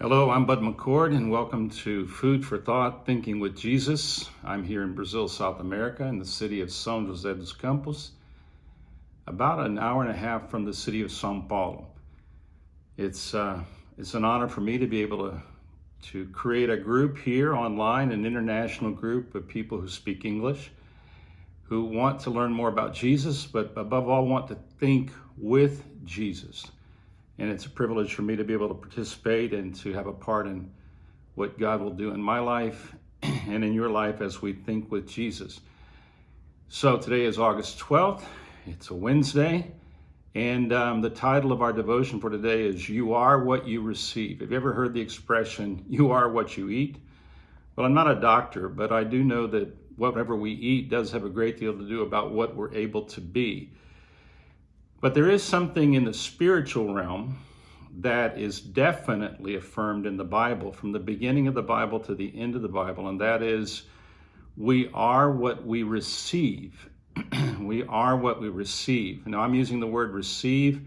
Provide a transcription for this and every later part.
Hello, I'm Bud McCord, and welcome to Food for Thought, Thinking with Jesus. I'm here in Brazil, South America, in the city of São José dos Campos, about an hour and a half from the city of São Paulo. It's an honor for me to be able to create a group here online, an international group of people who speak English, who want to learn more about Jesus, but above all want to think with Jesus. And it's a privilege for me to be able to participate and to have a part in what God will do in my life and in your life as we think with Jesus. So today is August 12th. It's a Wednesday. And the title of our devotion for today is You Are What You Receive. Have you ever heard the expression, you are what you eat? Well, I'm not a doctor, but I do know that whatever we eat does have a great deal to do about what we're able to be. But there is something in the spiritual realm that is definitely affirmed in the Bible, from the beginning of the Bible to the end of the Bible, and that is we are what we receive. We are what we receive. Now, I'm using the word receive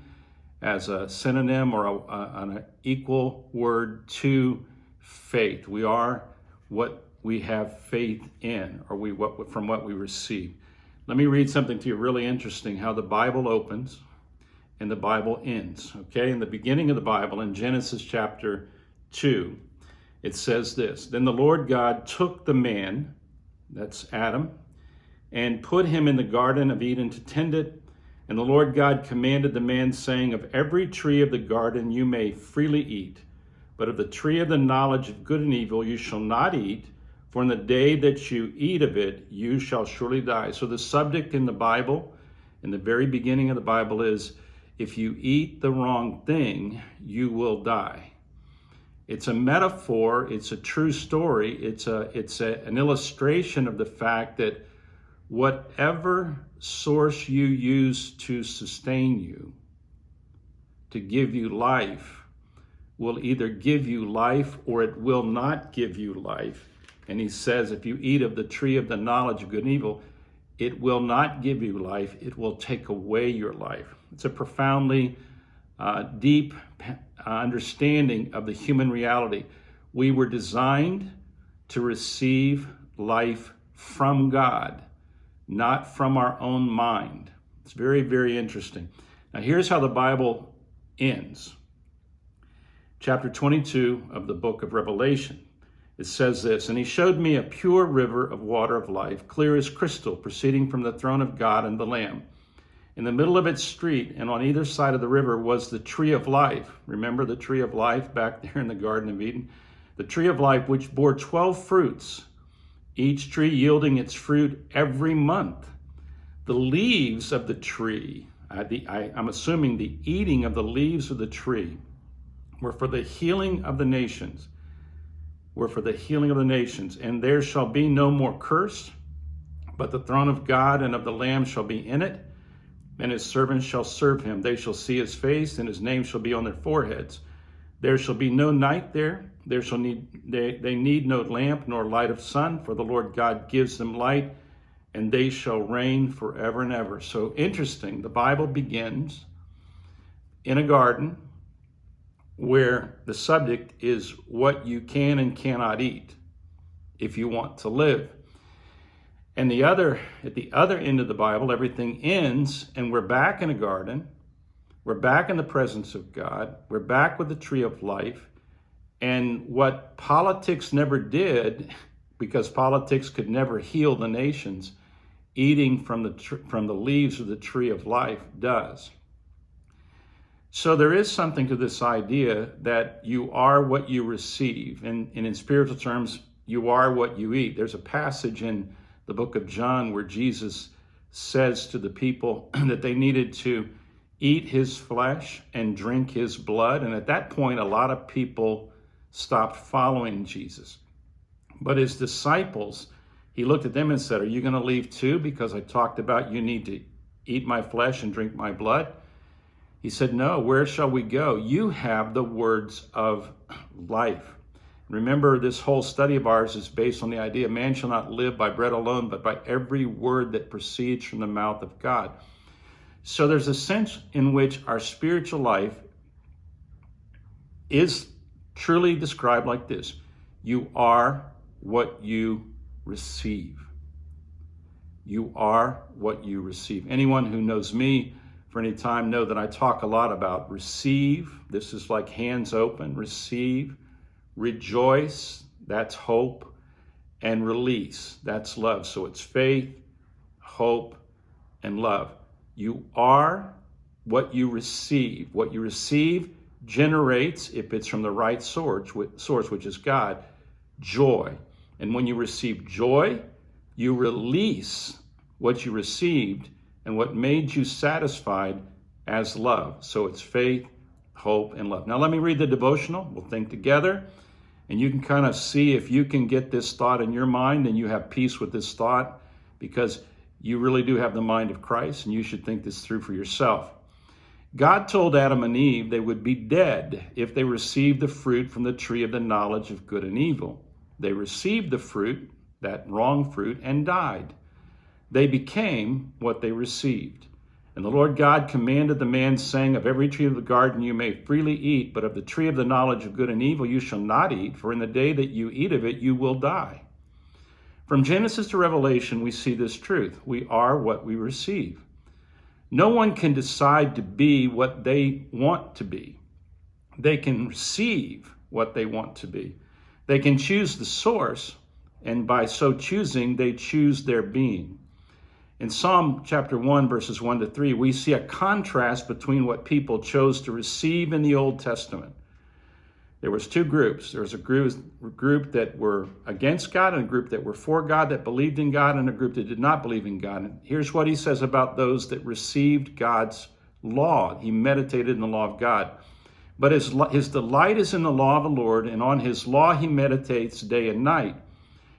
as a synonym or an equal word to faith. We are what we have faith in, or from what we receive. Let me read something to you really interesting, how the Bible opens and the Bible ends. Okay, in the beginning of the Bible, in Genesis chapter 2, it says this: Then the Lord God took the man, that's Adam, and put him in the Garden of Eden to tend it. And the Lord God commanded the man, saying, Of every tree of the garden you may freely eat, but of the tree of the knowledge of good and evil you shall not eat, for in the day that you eat of it, you shall surely die. So the subject in the Bible, in the very beginning of the Bible, is if you eat the wrong thing, you will die. It's a metaphor. It's a true story. It's an illustration of the fact that whatever source you use to sustain you, to give you life, will either give you life or it will not give you life. And he says, if you eat of the tree of the knowledge of good and evil, it will not give you life. It will take away your life. It's a profoundly deep understanding of the human reality. We were designed to receive life from God, not from our own mind. It's very, very interesting. Now, here's how the Bible ends. Chapter 22 of the book of Revelation. It says this: And he showed me a pure river of water of life, clear as crystal, proceeding from the throne of God and the Lamb. In the middle of its street and on either side of the river was the tree of life. Remember the tree of life back there in the Garden of Eden? The tree of life, which bore 12 fruits, each tree yielding its fruit every month. The leaves of the tree, I'm assuming the eating of the leaves of the tree, were for the healing of the nations. And there shall be no more curse, but the throne of God and of the Lamb shall be in it, and his servants shall serve him. They shall see his face, and his name shall be on their foreheads. There shall be no night there. They need no lamp nor light of sun, for the Lord God gives them light, and they shall reign forever and ever. So interesting. The Bible begins in a garden where the subject is what you can and cannot eat if you want to live. And at the other end of the Bible, everything ends, and we're back in a garden. We're back in the presence of God. We're back with the tree of life. And what politics never did, because politics could never heal the nations, eating from the leaves of the tree of life does. So there is something to this idea that you are what you receive. And in spiritual terms, you are what you eat. There's a passage in the book of John where Jesus says to the people that they needed to eat his flesh and drink his blood. And at that point, a lot of people stopped following Jesus. But his disciples, he looked at them and said, Are you going to leave too? Because I talked about you need to eat my flesh and drink my blood. He said, No, where shall we go? You have the words of life. Remember, this whole study of ours is based on the idea man shall not live by bread alone, but by every word that proceeds from the mouth of God. So there's a sense in which our spiritual life is truly described like this: you are what you receive. You are what you receive. Anyone who knows me for any time know that I talk a lot about receive. This is like hands open. Receive. Rejoice. That's hope. And release. That's love. So it's faith, hope, and love. You are what you receive. What you receive generates, if it's from the right source, which is God, joy. And when you receive joy, you release what you received and what made you satisfied as love. So it's faith, hope, and love. Now let me read the devotional. We'll think together, and you can kind of see if you can get this thought in your mind and you have peace with this thought, because you really do have the mind of Christ, and you should think this through for yourself. God told Adam and Eve they would be dead if they received the fruit from the tree of the knowledge of good and evil. They received the fruit, that wrong fruit, and died. They became what they received. And the Lord God commanded the man, saying, of every tree of the garden you may freely eat, but of the tree of the knowledge of good and evil you shall not eat, for in the day that you eat of it you will die. From Genesis to Revelation, we see this truth. We are what we receive. No one can decide to be what they want to be. They can receive what they want to be. They can choose the source, and by so choosing, they choose their being. In Psalm chapter 1, verses 1 to 3, we see a contrast between what people chose to receive in the Old Testament. There was two groups. There was a group that were against God, and a group that were for God, that believed in God, and a group that did not believe in God. And here's what he says about those that received God's law. He meditated in the law of God. But his delight is in the law of the Lord, and on his law he meditates day and night.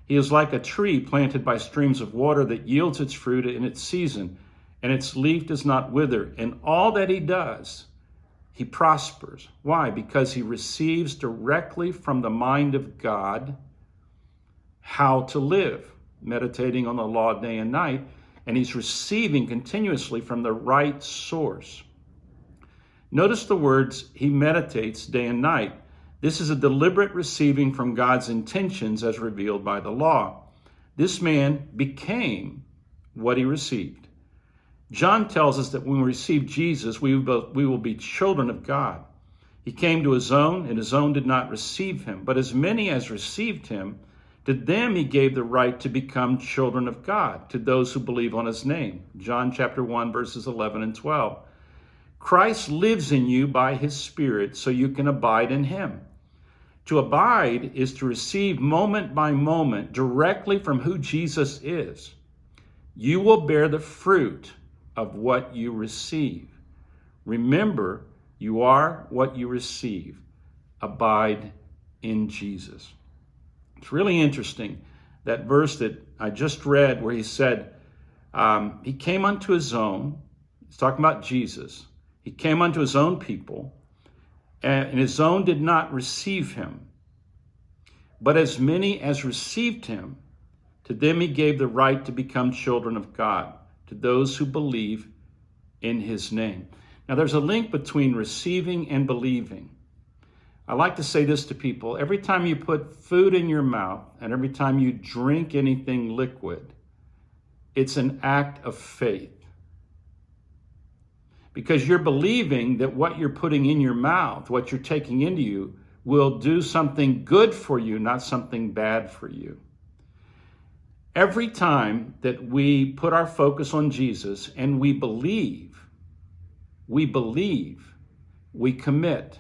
He is like a tree planted by streams of water that yields its fruit in its season, and its leaf does not wither. And all that he does, he prospers. Why? Because he receives directly from the mind of God how to live, meditating on the law day and night, and he's receiving continuously from the right source. Notice the words, he meditates day and night. This is a deliberate receiving from God's intentions as revealed by the law. This man became what he received. John tells us that when we receive Jesus, we will be children of God. He came to his own, and his own did not receive him. But as many as received him, to them he gave the right to become children of God, to those who believe on his name. John chapter 1, verses 11 and 12. Christ lives in you by his Spirit, so you can abide in him. To abide is to receive moment by moment directly from who Jesus is. You will bear the fruit of what you receive. Remember, you are what you receive. Abide in Jesus. It's really interesting, that verse that I just read where he said, he came unto his own. He's talking about Jesus. He came unto his own people, and his own did not receive him. But as many as received him, to them he gave the right to become children of God, to those who believe in his name. Now there's a link between receiving and believing. I like to say this to people: every time you put food in your mouth and every time you drink anything liquid, it's an act of faith. Because you're believing that what you're putting in your mouth, what you're taking into you, will do something good for you, not something bad for you. Every time that we put our focus on Jesus and we believe, we commit.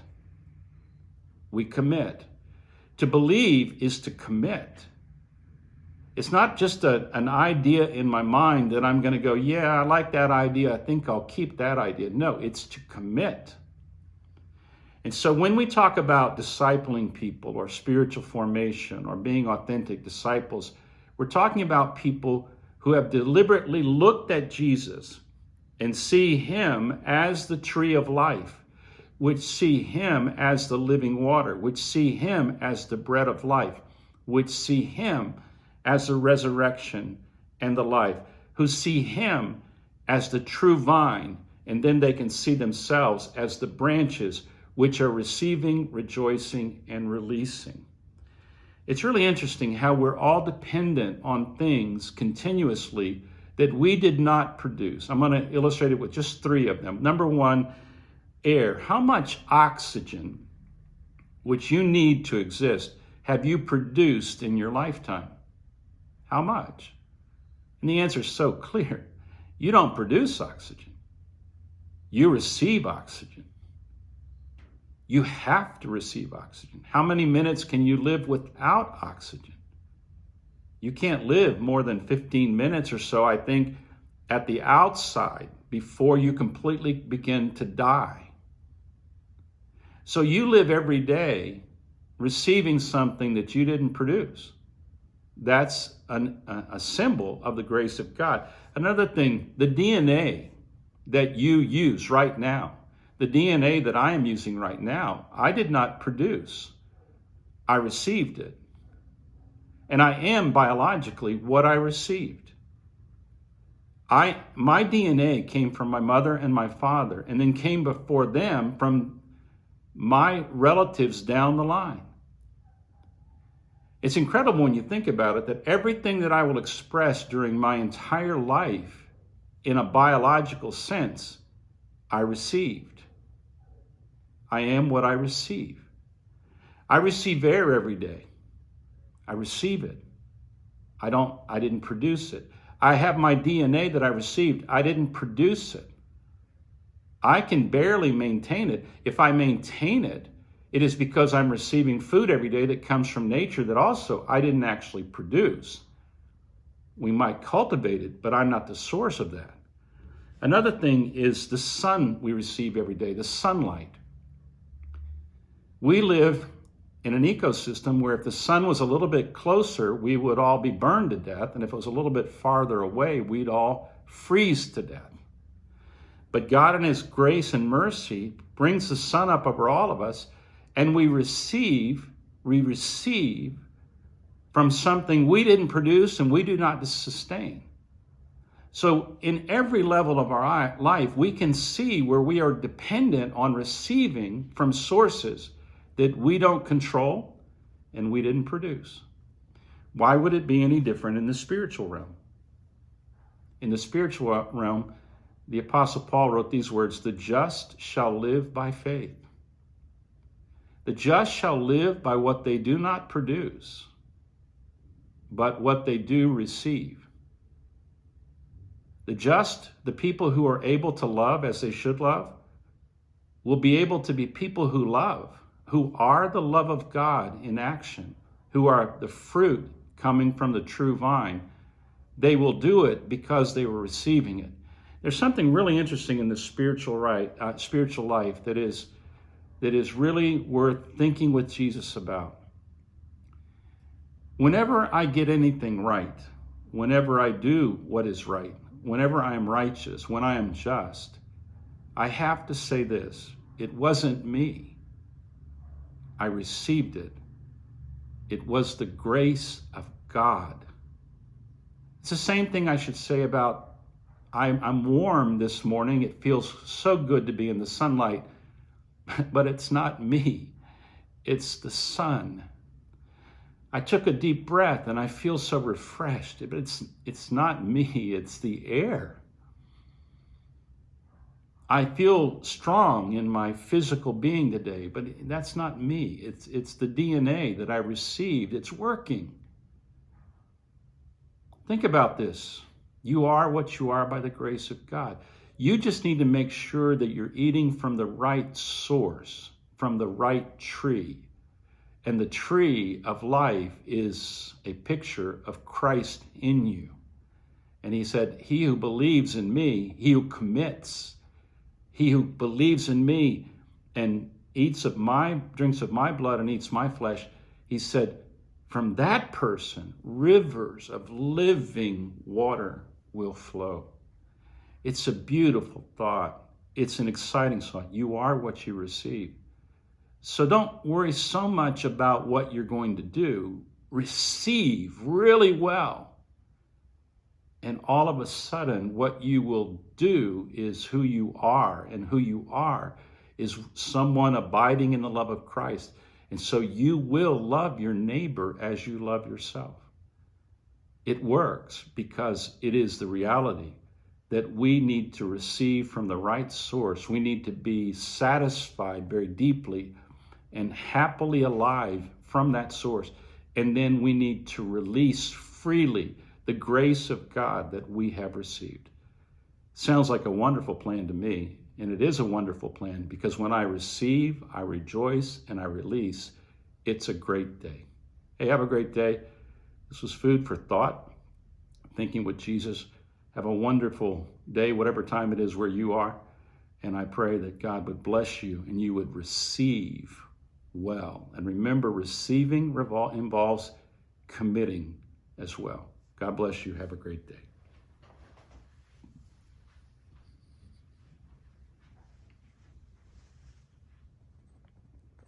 We commit. To believe is to commit. It's not just an idea in my mind that I'm going to go, yeah, I like that idea, I think I'll keep that idea. No, it's to commit. And so when we talk about discipling people or spiritual formation or being authentic disciples, we're talking about people who have deliberately looked at Jesus and see him as the tree of life, which see him as the living water, which see him as the bread of life, which see him as the resurrection and the life, who see him as the true vine, and then they can see themselves as the branches which are receiving, rejoicing, and releasing. It's really interesting how we're all dependent on things continuously that we did not produce. I'm going to illustrate it with just 3 of them. Number 1, air. How much oxygen, which you need to exist, have you produced in your lifetime? How much? And the answer is so clear. You don't produce oxygen. You receive oxygen. You have to receive oxygen. How many minutes can you live without oxygen? You can't live more than 15 minutes or so, I think, at the outside before you completely begin to die. So you live every day receiving something that you didn't produce. That's a symbol of the grace of God. Another thing, the DNA that you use right now, the DNA that I am using right now, I did not produce. I received it. And I am biologically what I received. My DNA came from my mother and my father, and then came before them from my relatives down the line. It's incredible when you think about it that everything that I will express during my entire life in a biological sense, I received. I am what I receive. I receive air every day. I receive it. I didn't produce it. I have my DNA that I received. I didn't produce it. I can barely maintain it. If I maintain it, it is because I'm receiving food every day that comes from nature that also I didn't actually produce. We might cultivate it, but I'm not the source of that. Another thing is the sun we receive every day, the sunlight. We live in an ecosystem where if the sun was a little bit closer, we would all be burned to death. And if it was a little bit farther away, we'd all freeze to death. But God in his grace and mercy brings the sun up over all of us, and we receive from something we didn't produce and we do not sustain. So in every level of our life, we can see where we are dependent on receiving from sources that we don't control and we didn't produce. Why would it be any different in the spiritual realm? In the spiritual realm, the Apostle Paul wrote these words, "The just shall live by faith." The just shall live by what they do not produce, but what they do receive. The just, the people who are able to love as they should love, will be able to be people who love, who are the love of God in action, who are the fruit coming from the true vine. They will do it because they were receiving it. There's something really interesting in the spiritual life that is really worth thinking with Jesus about. Whenever I get anything right, whenever I do what is right, whenever I am righteous, when I am just, I have to say this: it wasn't me. I received it. It was the grace of God. It's the same thing I should say about, I'm warm this morning. It feels so good to be in the sunlight, but it's not me. It's the sun. I took a deep breath and I feel so refreshed, but it's not me, it's the air. I feel strong in my physical being today, but that's not me. It's the DNA that I received. It's working. Think about this. You are what you are by the grace of God. You just need to make sure that you're eating from the right source, from the right tree. And the tree of life is a picture of Christ in you. And he said, he who believes in me, he who commits, he who believes in me and drinks of my blood and eats my flesh, he said, from that person, rivers of living water will flow. It's a beautiful thought. It's an exciting thought. You are what you receive. So don't worry so much about what you're going to do. Receive really well. And all of a sudden, what you will do is who you are. And who you are is someone abiding in the love of Christ. And so you will love your neighbor as you love yourself. It works because it is the reality that we need to receive from the right source. We need to be satisfied very deeply and happily alive from that source. And then we need to release freely the grace of God that we have received. Sounds like a wonderful plan to me, and it is a wonderful plan because when I receive, I rejoice, and I release, it's a great day. Hey, have a great day. This was Food for Thought, Thinking with Jesus. Have a wonderful day, whatever time it is where you are, and I pray that God would bless you and you would receive well. And remember, receiving involves committing as well. God bless you. Have a great day.